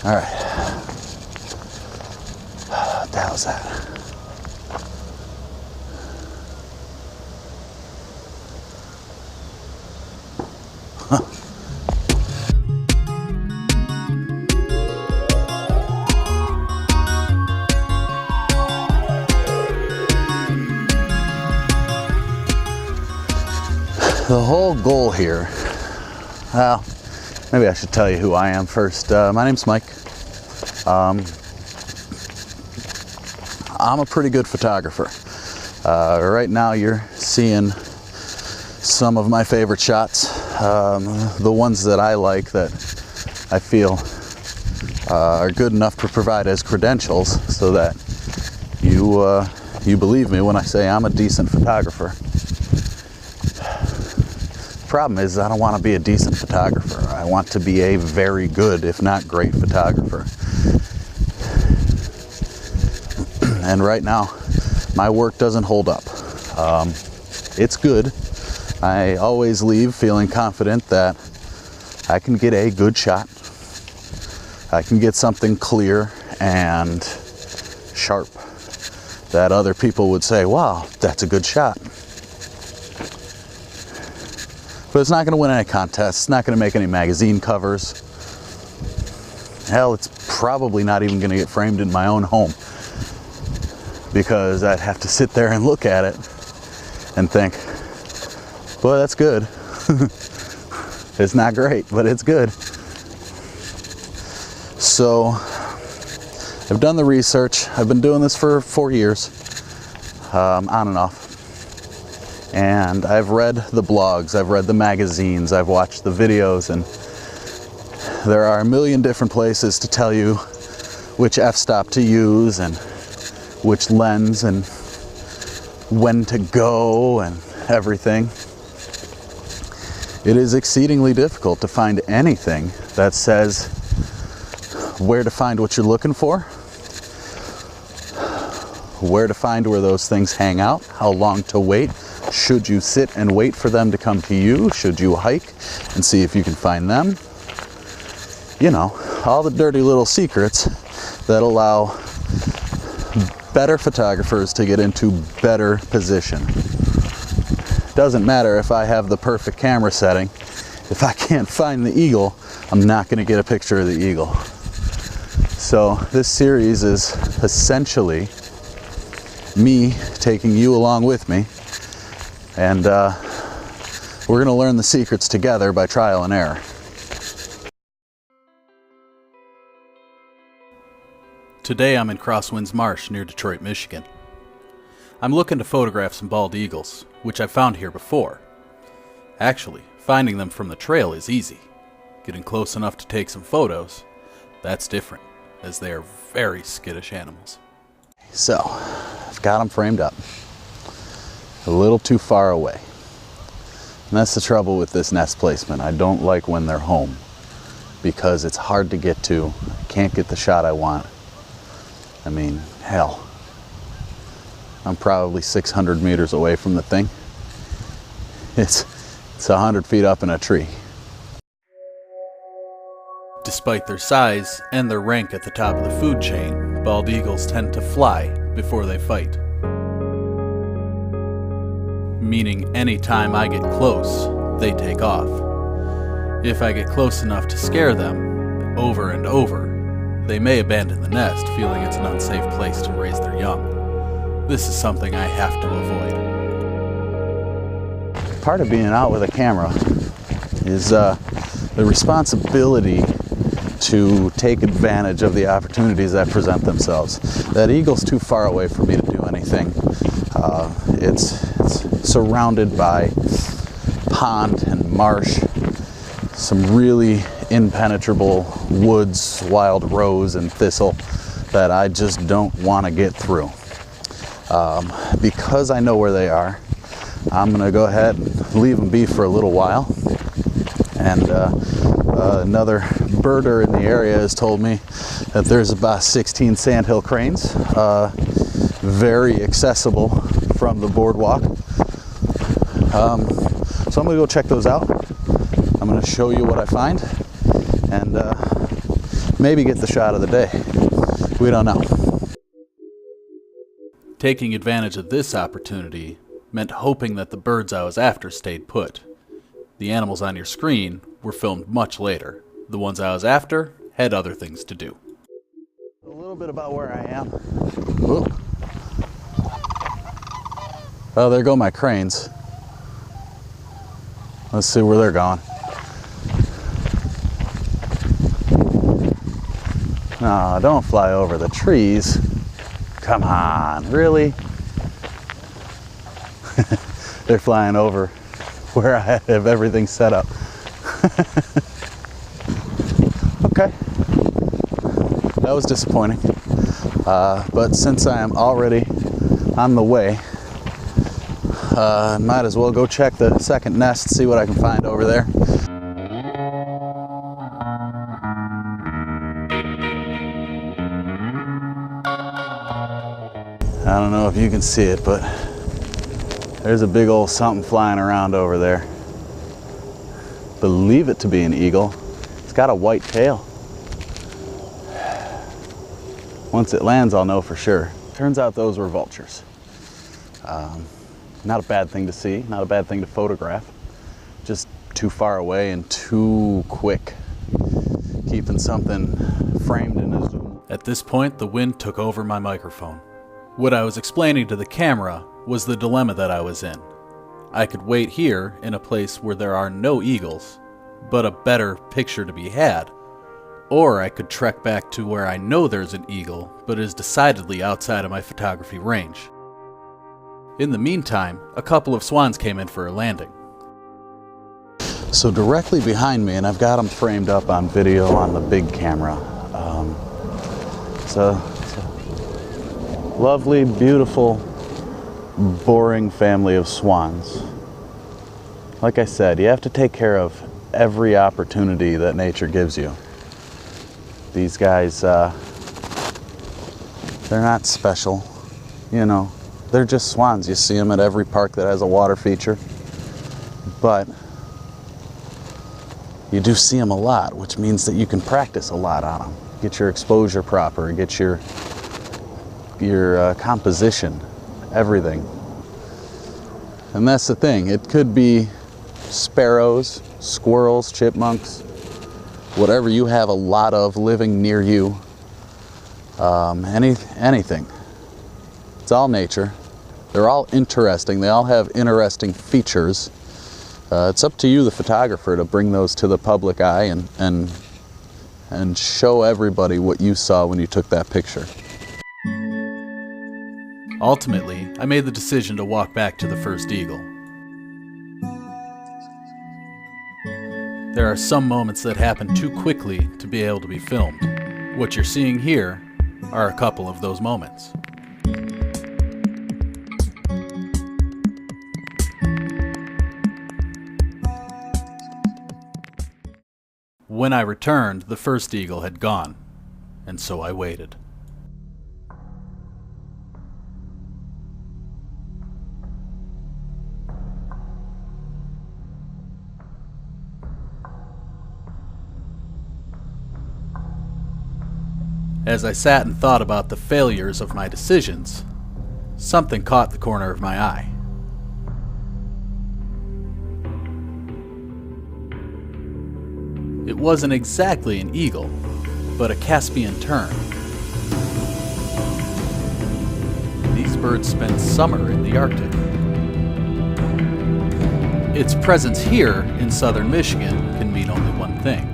All right. What the hell's that? The whole goal here, well, maybe I should tell you who I am first. My name's Mike. I'm a pretty good photographer. Right now you're seeing some of my favorite shots, the ones that I like, that I feel are good enough to provide as credentials so that you believe me when I say I'm a decent photographer. Problem is, I don't want to be a decent photographer. I want to be a very good, if not great, photographer. And right now, my work doesn't hold up. It's good. I always leave feeling confident that I can get a good shot. I can get something clear and sharp that other people would say, wow, that's a good shot. But it's not going to win any contests. It's not going to make any magazine covers. Hell, it's probably not even going to get framed in my own home, because I'd have to sit there and look at it and think, boy, that's good. It's not great, but it's good. So I've done the research. I've been doing this for 4 years, on and off. And I've read the blogs, I've read the magazines, I've watched the videos, and there are a million different places to tell you which f-stop to use and which lens and when to go and everything. It is exceedingly difficult to find anything that says where to find what you're looking for, where to find where those things hang out, how long to wait. Should you sit and wait for them to come to you? Should you hike and see if you can find them? You know, all the dirty little secrets that allow better photographers to get into better position. Doesn't matter if I have the perfect camera setting. If I can't find the eagle, I'm not going to get a picture of the eagle. So this series is essentially me taking you along with me. And we're going to learn the secrets together by trial and error. Today I'm in Crosswinds Marsh near Detroit, Michigan. I'm looking to photograph some bald eagles, which I've found here before. Actually, finding them from the trail is easy. Getting close enough to take some photos, that's different, as they are very skittish animals. So, I've got them framed up. A little too far away. And that's the trouble with this nest placement. I don't like when they're home because it's hard to get to. I can't get the shot I want. I mean, hell, I'm probably 600 meters away from the thing. It's 100 feet up in a tree. Despite their size and their rank at the top of the food chain, bald eagles tend to fly before they fight. Meaning anytime I get close, they take off. If I get close enough to scare them, over and over, they may abandon the nest, feeling it's an unsafe place to raise their young. This is something I have to avoid. Part of being out with a camera is the responsibility to take advantage of the opportunities that present themselves. That eagle's too far away for me to do anything. It's surrounded by pond and marsh, some really impenetrable woods, wild rose and thistle that I just don't want to get through. Because I know where they are, I'm going to go ahead and leave them be for a little while. And another birder in the area has told me that there's about 16 sandhill cranes, very accessible from the boardwalk. So I'm going to go check those out. I'm going to show you what I find, and maybe get the shot of the day. We don't know. Taking advantage of this opportunity meant hoping that the birds I was after stayed put. The animals on your screen were filmed much later. The ones I was after had other things to do. A little bit about where I am. Whoa. Oh, there go my cranes. Let's see where they're going. No, don't fly over the trees. Come on, really? They're flying over where I have everything set up. Okay. That was disappointing. But since I am already on the way, might as well go check the second nest, see what I can find over there. I don't know if you can see it, but there's a big old something flying around over there. Believe it to be an eagle. It's got a white tail. Once it lands, I'll know for sure. Turns out those were vultures. Not a bad thing to see, not a bad thing to photograph. Just too far away and too quick. Keeping something framed in a zoom. At this point, the wind took over my microphone. What I was explaining to the camera was the dilemma that I was in. I could wait here in a place where there are no eagles, but a better picture to be had. Or I could trek back to where I know there's an eagle, but is decidedly outside of my photography range. In the meantime, a couple of swans came in for a landing. So directly behind me, and I've got them framed up on video on the big camera. It's a lovely, beautiful, boring family of swans. Like I said, you have to take care of every opportunity that nature gives you. These guys, they're not special, you know. They're just swans. You see them at every park that has a water feature. But you do see them a lot, which means that you can practice a lot on them. Get your exposure proper, get your composition, everything. And that's the thing. It could be sparrows, squirrels, chipmunks, whatever you have a lot of living near you. Anything. It's all nature. They're all interesting. They all have interesting features. It's up to you, the photographer, to bring those to the public eye and show everybody what you saw when you took that picture. Ultimately, I made the decision to walk back to the first eagle. There are some moments that happen too quickly to be able to be filmed. What you're seeing here are a couple of those moments. When I returned, the first eagle had gone, and so I waited. As I sat and thought about the failures of my decisions, something caught the corner of my eye. It wasn't exactly an eagle, but a Caspian tern. These birds spend summer in the Arctic. Its presence here in southern Michigan can mean only one thing.